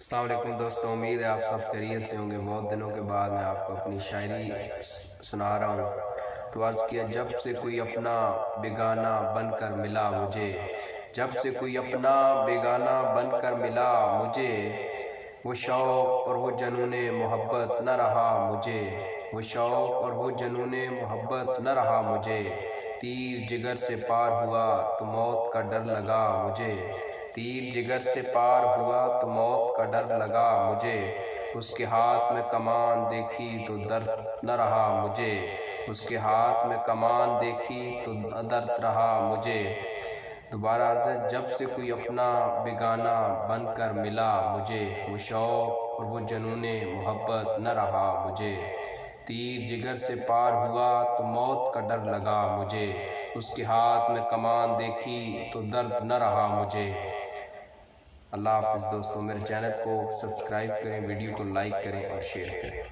السلام علیکم دوستوں، امید ہے آپ سب خیریت سے ہوں گے۔ بہت دنوں کے بعد میں آپ کو اپنی شاعری سنا رہا ہوں۔ تو عرض کیا، جب سے کوئی اپنا بیگانہ بن کر ملا مجھے، جب سے کوئی اپنا بیگانہ بن کر ملا مجھے، وہ شوق اور وہ جنون محبت نہ رہا مجھے، وہ شوق اور وہ جنون محبت نہ رہا مجھے۔ تیر جگر سے پار ہوا تو موت کا ڈر لگا مجھے، تیر جگر سے پار ہوا تو موت کا ڈر لگا مجھے۔ اس کے ہاتھ میں کمان دیکھی تو درد نہ رہا مجھے، اس کے ہاتھ میں کمان دیکھی تو درد رہا مجھے۔ دوبارہ عرض ہے، جب سے کوئی اپنا بیگانہ بن کر ملا مجھے، وہ شوق اور وہ جنون محبت نہ رہا مجھے۔ تیر جگر سے پار ہوا تو موت کا ڈر لگا مجھے، اس کے ہاتھ میں کمان دیکھی تو درد نہ رہا مجھے۔ اللہ حافظ دوستوں، میرے چینل کو سبسکرائب کریں، ویڈیو کو لائک کریں اور شیئر کریں۔